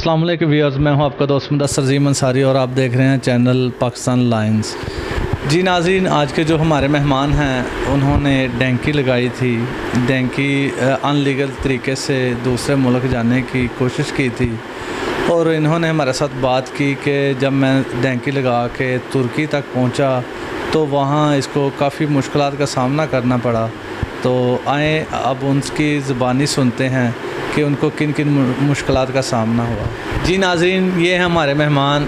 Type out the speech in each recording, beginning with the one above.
अस्सलाम वालेकुम व्यूअर्स, मैं हूं आपका दोस्त मुदस्सर ज़ीम अंसारी और आप देख रहे हैं चैनल पाकिस्तान लाइंस। जी नाज़रीन, आज के जो हमारे मेहमान हैं उन्होंने डैंकी लगाई थी। डैंकी अनलीगल तरीके से दूसरे मुल्क जाने की कोशिश की थी और इन्होंने हमारे साथ बात की कि जब मैं डैंकी लगा के तुर्की तक पहुंचा तो वहाँ इसको काफ़ी मुश्किलात का सामना करना पड़ा। तो आए अब उनकी ज़बानी सुनते हैं कि उनको किन किन मुश्किलात का सामना हुआ। जी नाज़रीन, ये हैं हमारे मेहमान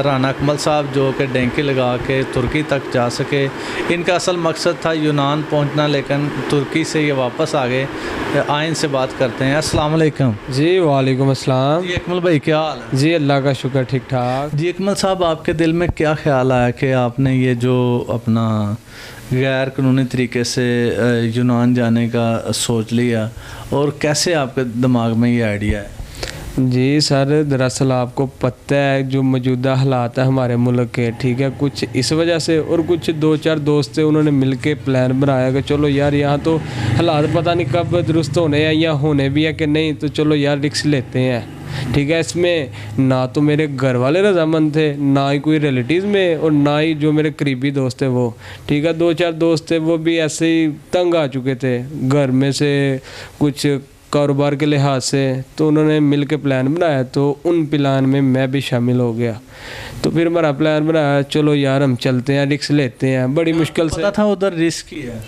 राना अकमल साहब जो कि डैंकी लगा के तुर्की तक जा सके। इनका असल मकसद था यूनान पहुंचना, लेकिन तुर्की से ये वापस आ गए। आइन से बात करते हैं। अस्सलाम वालेकुम। जी वालेकुम अस्सलाम। जी अकमल भाई, क्या हाल है? जी अल्लाह का शुक्र, ठीक ठाक। जी अकमल साहब, आपके दिल में क्या ख्याल आया कि आपने ये जो अपना गैर कानूनी तरीके से यूनान जाने का सोच लिया, और कैसे आपके दिमाग में ये आइडिया है? जी सर, दरअसल आपको पता है जो मौजूदा हालात है हमारे मुल्क के, ठीक है, कुछ इस वजह से और कुछ दो चार दोस्त थे, उन्होंने मिल के प्लान बनाया कि चलो यार यहाँ तो हालात पता नहीं कब दुरुस्त होने हैं या होने भी है कि नहीं, तो चलो यार रिस्क लेते हैं। ठीक है, इसमें ना तो मेरे घर वाले रजामंद थे, ना ही कोई रिलेटिव में, और ना ही जो मेरे करीबी दोस्त थे वो। ठीक है, दो चार दोस्त थे वो भी ऐसे ही तंग आ चुके थे घर में से कुछ कारोबार के लिहाज से, तो उन्होंने मिल के प्लान बनाया, तो उन प्लान में मैं भी शामिल हो गया। तो फिर हमारा प्लान बनाया, चलो यार हम चलते हैं, रिस्क लेते हैं। बड़ी मुश्किल से पता था उधर रिस्क ही है,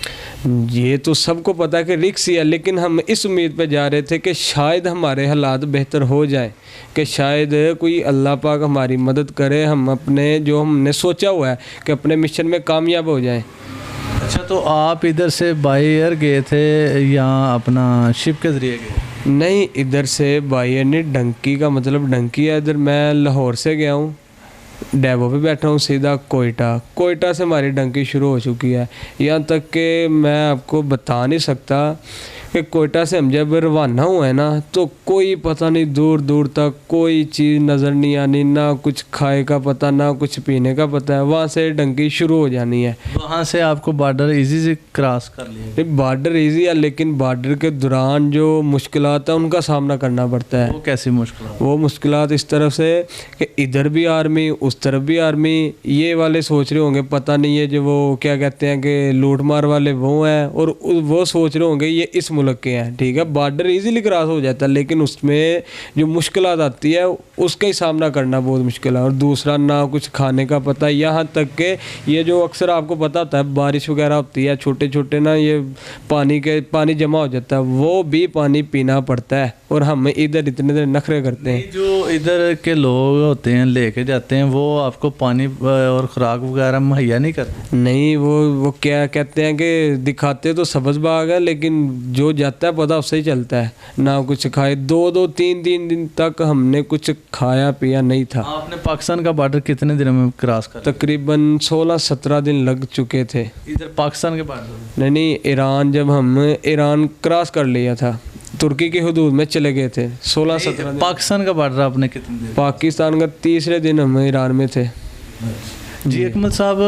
ये तो सबको पता है कि रिस्क ही है, लेकिन हम इस उम्मीद पे जा रहे थे कि शायद हमारे हालात बेहतर हो जाए, कि शायद कोई अल्लाह पाक हमारी मदद करे, हम अपने जो हमने सोचा हुआ है कि अपने मिशन में कामयाब हो जाएं। अच्छा, तो आप इधर से बाई एयर गए थे या अपना शिप के ज़रिए गए? नहीं, इधर से बाई एयर नहीं, डंकी का मतलब डंकी है। इधर मैं लाहौर से गया हूँ, डेवो पे बैठा हूँ, सीधा कोयटा से हमारी डंकी शुरू हो चुकी है। यहाँ तक कि मैं आपको बता नहीं सकता कि कोयटा से हम जब रवाना हुए ना, तो कोई पता नहीं, दूर दूर तक कोई चीज़ नज़र नहीं आनी, ना कुछ खाए का पता, ना कुछ पीने का पता है। वहाँ से डंकी शुरू हो जानी है। वहाँ से आपको बॉर्डर इजी से क्रॉस कर लिया? बॉर्डर इजी है, लेकिन बॉर्डर के दौरान जो मुश्किलात है उनका सामना करना पड़ता है। वो कैसी मुश्किल? वो मुश्किलात इस तरफ से कि इधर भी आर्मी, उस तरफ भी आर्मी। ये वाले सोच रहे होंगे पता नहीं है जो वो क्या कहते हैं कि लूट मार वाले वो हैं, और वो सोच रहे होंगे ये इस मुल्क के हैं। ठीक है, बॉर्डर इजीली क्रॉस हो जाता है, लेकिन उसमें जो मुश्किलात आती है उसका ही सामना करना बहुत मुश्किल है। और दूसरा, ना कुछ खाने का पता, यहाँ तक कि ये जो अक्सर आपको पता होता है बारिश वगैरह होती है, छोटे छोटे ना ये पानी जमा हो जाता है, वो भी पानी पीना पड़ता है, और हम इधर इतने नखरे करते हैं। जो इधर के लोग होते हैं लेके जाते हैं, वो आपको पानी और खुराक वगैरह मुहैया नहीं करते? नहीं, वो क्या कहते हैं कि दिखाते तो सब्ज़ बाग है, लेकिन जो जाता है पता उससे ही चलता है। ना कुछ खाए, दो तीन दिन तक हमने कुछ खाया पिया नहीं था। आपने पाकिस्तान का बॉर्डर कितने दिनों में क्रॉस कर? तकरीबन 16-17 दिन लग चुके थे। इधर पाकिस्तान के बॉर्डर? नहीं, ईरान, जब हम ईरान क्रॉस कर लिया था, तुर्की की हदूद में चले गए थे 16-17 दिन। पाकिस्तान का बॉर्डर आपने कितने दिन? पाकिस्तान का तीसरे दिन हम ईरान में थे। जी अकमल साहब,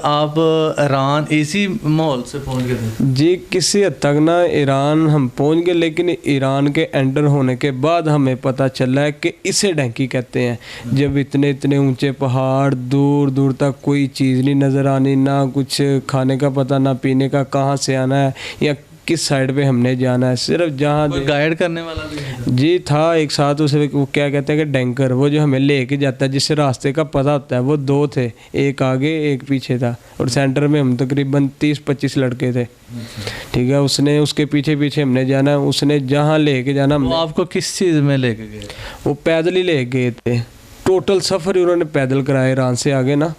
आप ईरान इसी माहौल से पहुंच गए थे? जी किसी हद तक ना ईरान हम पहुंच गए, लेकिन ईरान के एंटर होने के बाद हमें पता चला है कि इसे डंकी कहते हैं। जब इतने इतने ऊंचे पहाड़, दूर दूर तक कोई चीज़ नहीं नज़र आनी, ना कुछ खाने का पता, ना पीने का, कहाँ से आना है या किस साइड पे हमने जाना है। सिर्फ जहाँ गाइड करने वाला भी है? जी था एक साथ, उसे वो क्या कहते हैं कि डैंकर, वो जो हमें लेके जाता है, जिससे रास्ते का पता होता है। वो दो थे, एक आगे एक पीछे था, और सेंटर में हम तकरीबन 30-25 लड़के थे। ठीक है, उसने उसके पीछे पीछे हमने जाना, उसने जहाँ लेके जाना। वो आपको किस चीज़ में लेके गए? वो पैदल ही ले गए थे। टोटल सफ़र ही उन्होंने पैदल कराया, ईरान से आगे ना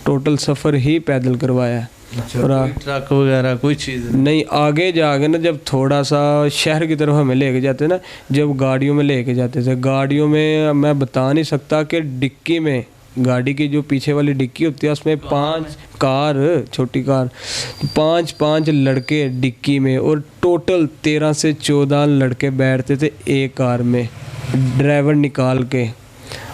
टोटल सफ़र ही पैदल करवाया। अच्छा, कोई ट्रक वगैरह कोई चीज़ नहीं? आगे जाके ना जब थोड़ा सा शहर की तरफ हमें लेके जाते ना, जब गाड़ियों में लेके जाते थे, गाड़ियों में मैं बता नहीं सकता कि डिक्की में, गाड़ी की जो पीछे वाली डिक्की होती है उसमें 5 कार, छोटी कार, 5 लड़के डिक्की में, और टोटल 13 से 14 लड़के बैठते थे एक कार में, ड्राइवर निकाल के।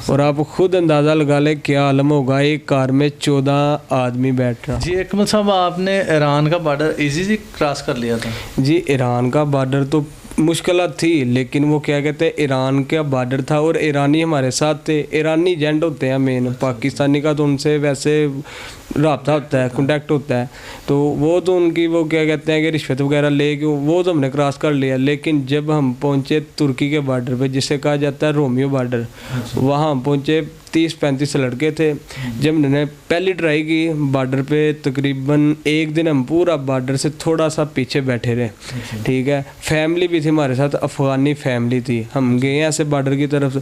और आप खुद अंदाज़ा लगा लें क्या आलम होगा एक कार में 14 आदमी बैठ रहा। जी अकमल साहब, आपने ईरान का बॉर्डर इजी क्रॉस कर लिया था? जी ईरान का बॉर्डर तो मुश्किल थी, लेकिन वो क्या कहते हैं ईरान का बॉर्डर था और ईरानी हमारे साथ थे। ईरानी एजेंट होते हैं मेन, पाकिस्तानी का तो उनसे वैसे रब्ता होता है, कॉन्टैक्ट होता है, तो वो तो उनकी वो क्या कहते हैं कि रिश्वत वगैरह ले के वो तो हमने क्रॉस कर लिया। लेकिन जब हम पहुँचे तुर्की के बॉर्डर पे, जिसे कहा जाता है रोमियो बॉर्डर, वहाँ हम पहुँचे 30-35 लड़के थे। जब मैंने पहली ट्राई की बॉर्डर पे, तकरीबन एक दिन हम पूरा बॉर्डर से थोड़ा सा पीछे बैठे रहे, ठीक है। फैमिली भी थी हमारे साथ, अफ़गानी फैमिली थी। हम गए ऐसे बॉर्डर की तरफ,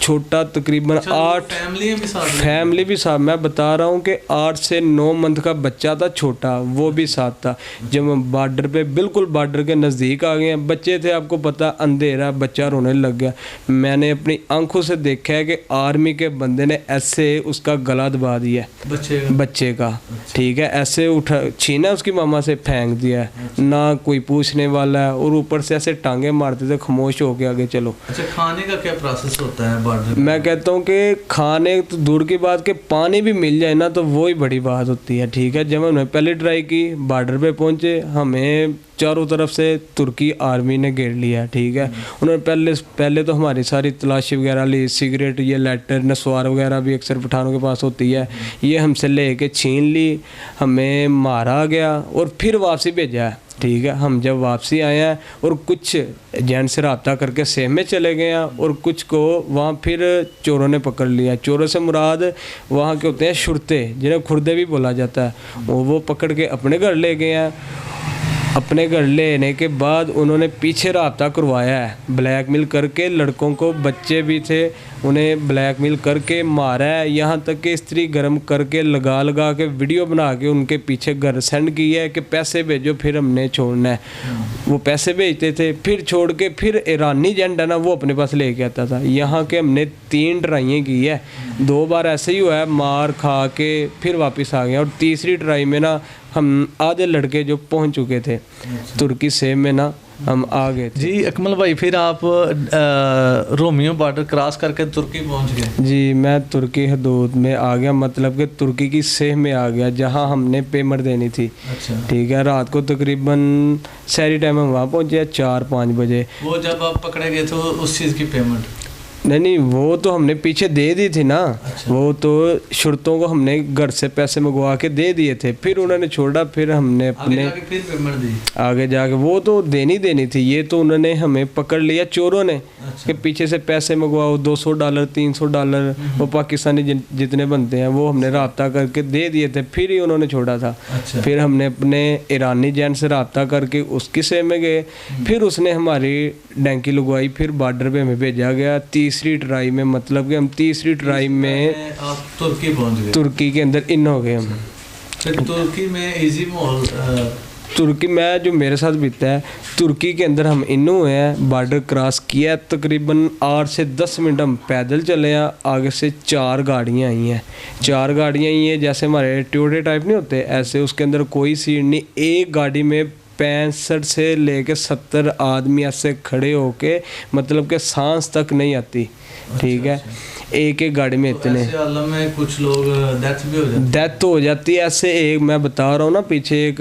छोटा तकरीबन 8 फैमिली भी साथ, मैं बता रहा हूँ कि 8 से 9 मंथ का बच्चा था छोटा, वो भी साथ था। जब हम बॉर्डर पे बिल्कुल बॉर्डर के नज़दीक आ गए, बच्चे थे, आपको पता अंधेरा, बच्चा रोने लग गया। मैंने अपनी आंखों से देखा है कि आर्मी के बंदे ने ऐसे उसका गला दबा दिया बच्चे का, ठीक है, ऐसे उठा छीना उसकी मामा से फेंक दिया, ना कोई पूछने वाला है, और ऊपर से ऐसे टांगे मारते थे, खामोश होके आगे चलो। अच्छा, खाने का क्या प्रोसेस होता है बॉर्डर? मैं कहता हूँ कि खाने तो दूर की बात के पानी भी मिल जाए ना तो वो ही बड़ी बात होती है, ठीक है। जब हमने पहले ट्राई की, बॉर्डर पे पहुँचे, हमें चारों तरफ से तुर्की आर्मी ने घेर लिया, ठीक है। उन्होंने पहले तो हमारी सारी तलाशी वगैरह ली, सिगरेट, ये लेटर, नस्वार वगैरह भी अक्सर पठानों के पास होती है, ये हमसे ले के छीन ली, हमें मारा गया और फिर वापसी भेजा है, ठीक है। हम जब वापसी आए हैं और कुछ एजेंट से रब्ता करके सेम में चले गए हैं और कुछ को वहाँ फिर चोरों ने पकड़ लिया। चोरों से मुराद वहाँ के होते हैं शुरते, जिन्हें खुर्दे भी बोला जाता है, वो पकड़ के अपने घर ले गए हैं। अपने घर लेने के बाद उन्होंने पीछे रब्ता करवाया है, ब्लैकमेल करके लड़कों को, बच्चे भी थे, उन्हें ब्लैकमेल करके मारा है, यहाँ तक कि स्त्री गर्म करके लगा के वीडियो बना के उनके पीछे घर सेंड किया है कि पैसे भेजो फिर हमने छोड़ना है। वो पैसे भेजते थे, फिर छोड़ के फिर ईरानी एजेंट है ना, वो अपने पास लेके आता था। यहाँ के हमने 3 ट्राइयाँ की है, 2 बार ऐसे ही हुआ है, मार खा के फिर वापस आ गया, और तीसरी ट्राई में ना हम आधे लड़के जो पहुंच चुके थे तुर्की से में ना, हम आ गए थे। जी अकमल भाई, फिर आप रोमियो बॉर्डर क्रॉस करके तुर्की पहुंच गए? जी, मैं तुर्की हदूद में आ गया, मतलब कि तुर्की की सेह में आ गया, जहां हमने पेमेंट देनी थी। अच्छा, ठीक है। रात को तकरीबन शहरी टाइम में वहाँ पहुँचे 4-5 बजे। वो जब आप पकड़े गए थे उस चीज़ की पेमेंट? नहीं, वो तो हमने पीछे दे दी थी ना। अच्छा। वो तो शुरतों को हमने घर से पैसे मंगवा के दे दिए थे, फिर उन्होंने छोड़ा, फिर हमने अपने आगे फिर पेमेंट दी। आगे जाके वो तो देनी थी, ये तो उन्होंने हमें पकड़ लिया चोरों ने। अच्छा। कि पीछे से पैसे मंगवाओ, $200 $300 वो पाकिस्तानी जितने बनते हैं वो हमने रब्ता करके दे दिए थे, फिर ही उन्होंने छोड़ा था। अच्छा। फिर हमने अपने ईरानी एजेंट से रब्ता करके उसकी सेम में गए, फिर उसने हमारी डैंकी लगवाई, फिर बॉर्डर पे हमें भेजा गया तीसरी ट्राई में, मतलब कि हम तीसरी ट्राई में आप तुर्की पहुंच गए? तुर्की के अंदर इन हो गए हम। फिर तुर्की में इजी माहौल? तुर्की में जो मेरे साथ बीता है, तुर्की के अंदर हम इन हुए हैं, बॉर्डर क्रॉस किया, तकरीबन 8 से 10 मिनट हम पैदल चले हैं, आगे से 4 गाड़ियाँ आई हैं। 4 गाड़ियाँ आई हैं, जैसे हमारे ट्योडे टाइप नहीं होते ऐसे, उसके अंदर कोई सीट नहीं। एक गाड़ी में 65 से लेके 70 आदमी ऐसे खड़े होके, मतलब कि सांस तक नहीं आती, ठीक है। एक गाड़ी में इतने, ऐसे आलम में कुछ लोग डेथ हो जाती है। ऐसे एक मैं बता रहा हूँ ना, पीछे एक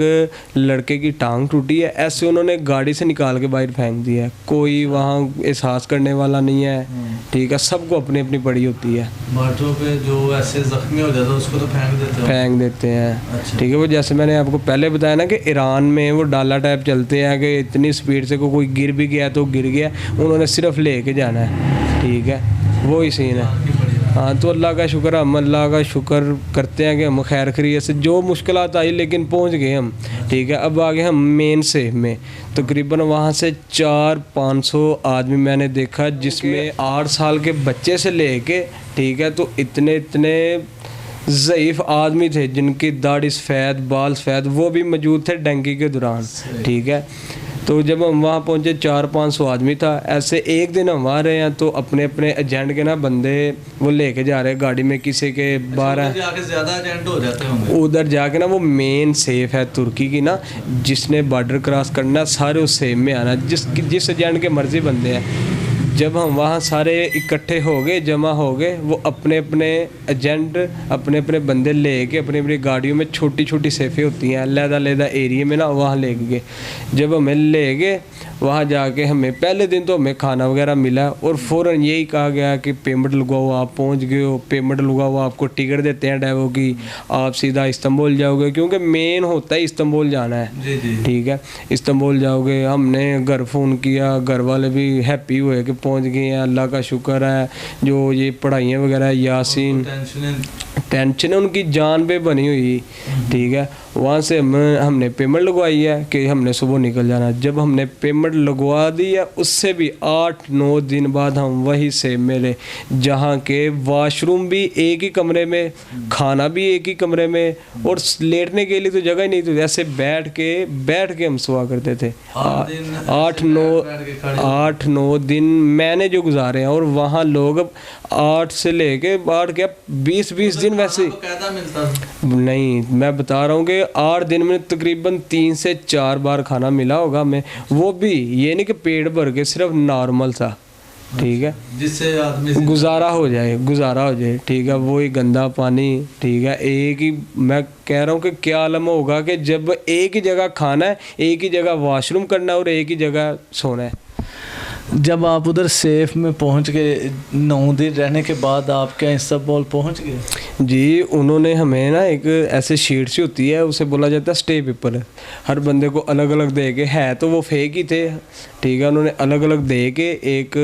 लड़के की टांग टूटी है, ऐसे उन्होंने गाड़ी से निकाल के बाहर फेंक दिया है। कोई वहाँ एहसास करने वाला नहीं है, ठीक है। सबको अपनी अपनी पड़ी होती है। बाटों पे जो ऐसे जख्मी हो जाता है उसको तो फेंक देते हैं। अच्छा। ठीक है। वो जैसे मैंने आपको पहले बताया ना कि ईरान में वो डाला टाइप चलते हैं कि इतनी स्पीड से कोई गिर भी गया तो गिर गया, उन्होंने सिर्फ लेके जाना है, ठीक है। वो ही सीन है। हाँ, तो अल्लाह का शुक्र, हम अल्लाह का शुक्र करते हैं कि हम खैर खैरियत से, जो मुश्किलात आई लेकिन पहुंच गए हम, ठीक है। अब आगे हम मेन सेफ में, तकरीबन वहाँ से 400-500 आदमी मैंने देखा, जिसमें 8 साल के बच्चे से लेके, ठीक है, तो इतने ज़ईफ़ आदमी थे जिनकी दाढ़ी सफ़ेद, बाल सफ़ेद, वो भी मौजूद थे डेंगू के दौरान, ठीक है। तो जब हम वहाँ पहुँचे 400-500 आदमी था। ऐसे एक दिन हम वहाँ रहे हैं, तो अपने अपने एजेंट के ना बंदे वो लेके जा रहे हैं गाड़ी में, किसी के 12 ज़्यादा एजेंट हो जाते होंगे उधर जाके ना। वो मेन सेफ है तुर्की की ना, जिसने बॉर्डर क्रॉस करना सारे उस सेफ में आना, जिस एजेंट के मर्जी बंदे हैं। जब हम वहाँ सारे इकट्ठे हो गए, जमा हो गए, वो अपने अपने एजेंट अपने अपने बंदे लेके अपनी अपनी गाड़ियों में, छोटी छोटी सेफें होती हैं अलग-अलग एरिया में ना, वहाँ ले गए। जब हमें ले गए वहाँ जाके हमें पहले दिन तो हमें खाना वगैरह मिला और फ़ौरन यही कहा गया कि पेमेंट लगवाओ, आप पहुँच गए हो, पेमेंट लगवाओ, आपको टिकट देते हैं ड्राइवर की, आप सीधा इस्तांबुल जाओगे, क्योंकि मेन होता है इस्तांबुल जाना है। ठीक है, इस्तांबुल जाओगे। हमने घर फ़ोन किया, घर वाले भी हैप्पी हुए कि पहुँच गए हैं, अल्लाह का शुक्र है। जो ये पढ़ाइयाँ वगैरह यासीन टेंशन उनकी जान पे बनी हुई। ठीक है, वहाँ से हमने पेमेंट लगवाई है कि हमने सुबह निकल जाना। जब हमने पेमेंट लगवा दी है उससे भी 8-9 दिन बाद हम वहीं से मिले, जहाँ के वॉशरूम भी एक ही कमरे में, खाना भी एक ही कमरे में, और लेटने के लिए तो जगह ही नहीं थी। ऐसे बैठ के हम सोया करते थे। 8-9 दिन मैंने जो गुजारे हैं, और वहाँ लोग 8 से लेके 20 दिन वैसे नहीं, मैं बता रहा हूँ कि 8 दिन में तकरीबन 3 से 4 बार खाना मिला होगा हमें, वो भी ये नहीं कि पेट भर के, सिर्फ नॉर्मल सा। ठीक है, जिससे आदमी गुजारा हो जाए। ठीक है, वही गंदा पानी। ठीक है, एक ही, मैं कह रहा हूँ कि क्या आलम होगा कि जब एक ही जगह खाना है, एक ही जगह वॉशरूम करना है और एक ही जगह सोना है। जब आप उधर सेफ में पहुंच गए, 9 दिन रहने के बाद आप क्या इस्तांबुल पहुंच गए? जी, उन्होंने हमें ना एक ऐसे शीट सी होती है, उसे बोला जाता है स्टे पेपर। हर बंदे को अलग अलग दे के, है तो वो फेक ही थे। ठीक है, उन्होंने अलग अलग दे के एक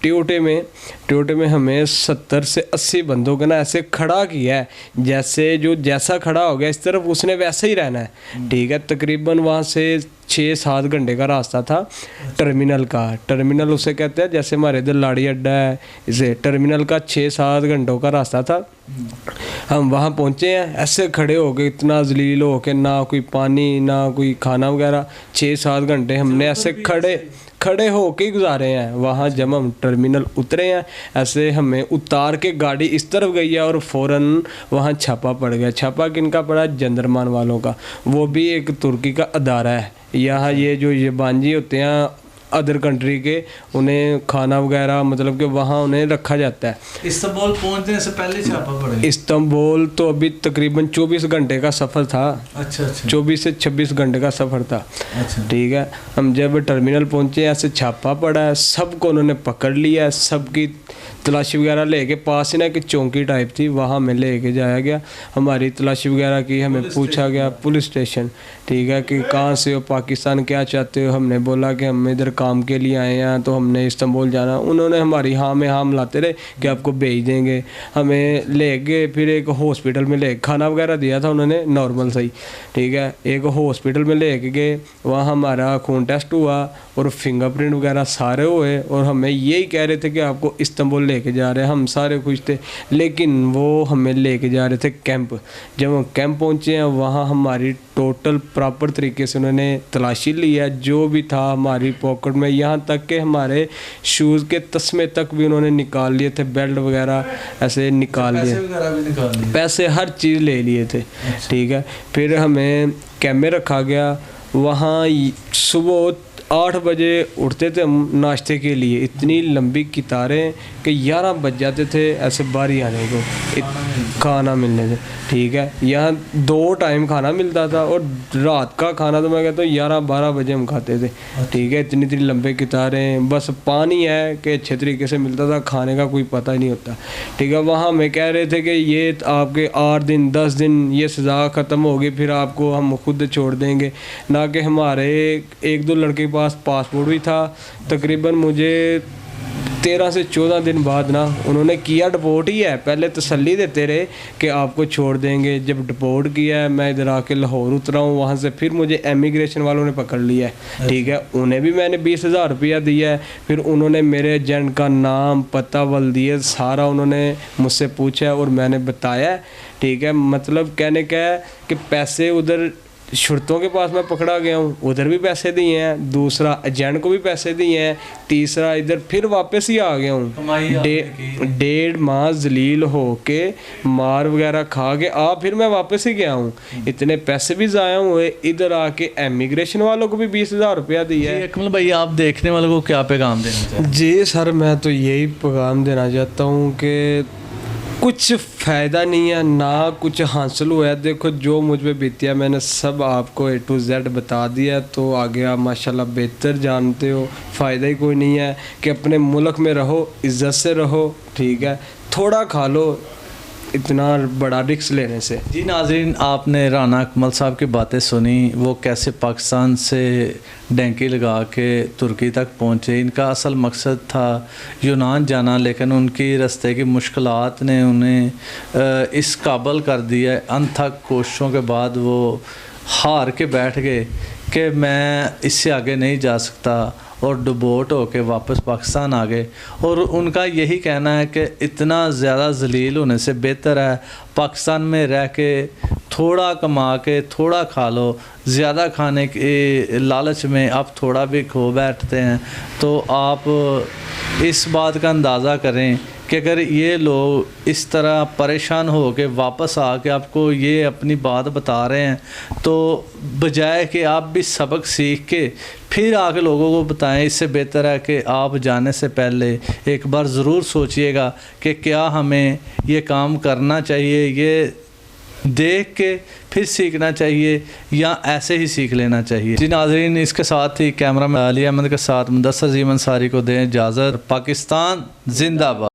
टोयोटे में हमें 70 से 80 बंदों का ना ऐसे खड़ा किया है, जैसा खड़ा हो गया इस तरफ उसने वैसा ही रहना है। ठीक है, तकरीबन वहाँ से 6-7 घंटे का रास्ता था टर्मिनल उसे कहते हैं, जैसे हमारे इधर लाड़ी अड्डा है, इसे टर्मिनल का 6-7 घंटों का रास्ता था। हम वहाँ पहुँचे हैं, ऐसे खड़े हो गए, इतना जलील हो के, ना कोई पानी ना कोई खाना वगैरह। 6-7 घंटे हमने ऐसे खड़े हो के गुजारे हैं वहाँ। जब हम टर्मिनल उतरे हैं, ऐसे हमें उतार के गाड़ी इस तरफ गई है और फ़ौरन वहाँ छापा पड़ गया। छापा किनका पड़ा? जंदरमान वालों का। वो भी एक तुर्की का अदारा है। यहाँ ये जो ये बांजी होते हैं अदर कंट्री के, उन्हें खाना वगैरह मतलब कि वहाँ उन्हें रखा जाता है। इस्तांबुल पहुंचने से पहले छापा पड़ा? इस्तांबुल तो अभी तकरीबन 24 घंटे का सफ़र था। अच्छा। 24 से 26 घंटे का सफ़र था। अच्छा। ठीक है, हम जब टर्मिनल पहुँचे ऐसे छापा पड़ा है, सबको उन्होंने पकड़ लिया है, सबकी तलाशी वगैरह लेके, पास ही ना कि चौंकी टाइप थी, वहाँ में लेके जाया गया। हमारी तलाशी वगैरह की, हमें पूछा गया पुलिस स्टेशन। ठीक है, कि कहाँ से हो, पाकिस्तान, क्या चाहते हो? हमने बोला कि हम इधर काम के लिए आए हैं, तो हमने इस्तांबुल जाना। उन्होंने हमारी हाँ में हाँ मिलाते रहे कि आपको भेज देंगे। हमें ले गए, फिर एक हॉस्पिटल में ले, खाना वगैरह दिया था उन्होंने नॉर्मल सही। ठीक है, एक हॉस्पिटल में ले गए, वहाँ हमारा खून टेस्ट हुआ और फिंगरप्रिंट वगैरह सारे हुए, और हमें यही कह रहे थे कि आपको इस्तांबुल लेके जा रहे हैं। हम सारे खुश थे, लेकिन वो हमें लेके जा रहे थे कैंप। जब हम कैंप पहुँचे हैं, वहाँ हमारी टोटल प्रॉपर तरीके से उन्होंने तलाशी लिया, जो भी था हमारी पॉकेट में, यहाँ तक कि हमारे शूज़ के तस्मे तक भी उन्होंने निकाल लिए थे, बेल्ट वगैरह ऐसे निकाल लिए, पैसे हर चीज़ ले लिए थे। ठीक है, फिर हमें कैंप में रखा गया। वहाँ सुबह 8 बजे उठते थे हम नाश्ते के लिए, इतनी लंबी कतारें कि 11 बज जाते थे ऐसे बारी आने को, खाना मिलने से। ठीक है, यहाँ 2 टाइम खाना मिलता था, और रात का खाना तो मैं कहता हूँ 11-12 बजे हम खाते थे। ठीक है, इतनी लंबे कतारें, बस पानी है कि अच्छे तरीके से मिलता था, खाने का कोई पता ही नहीं होता। ठीक है, वहाँ हमें कह रहे थे कि ये आपके 8 दिन 10 दिन ये सज़ा ख़त्म होगी, फिर आपको हम खुद छोड़ देंगे। ना कि हमारे 1-2 लड़के के पास पासपोर्ट भी था। तकरीबन मुझे 13 से 14 दिन बाद ना उन्होंने किया डिपोर्ट ही है। पहले तसल्ली देते रहे कि आपको छोड़ देंगे। जब डिपोर्ट किया है, मैं इधर आके लाहौर उतरा हूँ, वहाँ से फिर मुझे इमिग्रेशन वालों ने पकड़ लिया है। ठीक है, उन्हें भी मैंने 20,000 रुपया दिया है। फिर उन्होंने मेरे एजेंट का नाम पता वल्दियत सारा उन्होंने मुझसे पूछा और मैंने बताया। ठीक है, मतलब कहने का है कि पैसे उधर शुरतों के पास मैं पकड़ा गया हूँ, उधर भी पैसे दिए हैं, दूसरा एजेंट को भी पैसे दिए हैं, तीसरा इधर फिर वापस ही आ गया हूँ। 1.5 माह जलील हो के मार वगैरह खा के फिर मैं वापस ही गया हूँ। इतने पैसे भी ज़ाया हुए। इधर आके इमिग्रेशन वालों को भी 20,000 रुपया दिया है। अकमल भाई, आप देखने वालों को क्या पैगाम देना चाहते हैं? जी सर, मैं तो यही पैगाम देना चाहता हूँ कि कुछ फ़ायदा नहीं है ना कुछ हासिल हुआ है। देखो जो मुझ पे बीतिया मैंने सब आपको A to Z बता दिया, तो आगे आप माशाल्लाह बेहतर जानते हो। फ़ायदा ही कोई नहीं है कि अपने मुल्क में रहो, इज़्ज़त से रहो, ठीक है, थोड़ा खा लो इतना बड़ा रिस्क लेने से। जी नाज़रीन, आपने राना अकमल साहब की बातें सुनी, वो कैसे पाकिस्तान से डैंकी लगा के तुर्की तक पहुँचे। इनका असल मकसद था यूनान जाना, लेकिन उनकी रास्ते की मुश्किलात ने उन्हें इस काबिल कर दिया। अनथक कोशिशों के बाद वो हार के बैठ गए कि मैं इससे आगे नहीं जा सकता, और डिबोट होके वापस पाकिस्तान आ गए। और उनका यही कहना है कि इतना ज़्यादा जलील होने से बेहतर है पाकिस्तान में रह के थोड़ा कमा के थोड़ा खा लो। ज़्यादा खाने के लालच में आप थोड़ा भी खो बैठते हैं। तो आप इस बात का अंदाज़ा करें कि अगर ये लोग इस तरह परेशान हो के वापस आके आपको ये अपनी बात बता रहे हैं, तो बजाय कि आप भी सबक सीख के फिर आके लोगों को बताएं, इससे बेहतर है कि आप जाने से पहले एक बार ज़रूर सोचिएगा कि क्या हमें ये काम करना चाहिए, ये देख के फिर सीखना चाहिए या ऐसे ही सीख लेना चाहिए। जी नाज़रीन, इसके साथ ही कैमरा मैन अली अहमद के साथ मुदस्सर जी अंसारी को दें इजाज़त। पाकिस्तान जिंदाबाद।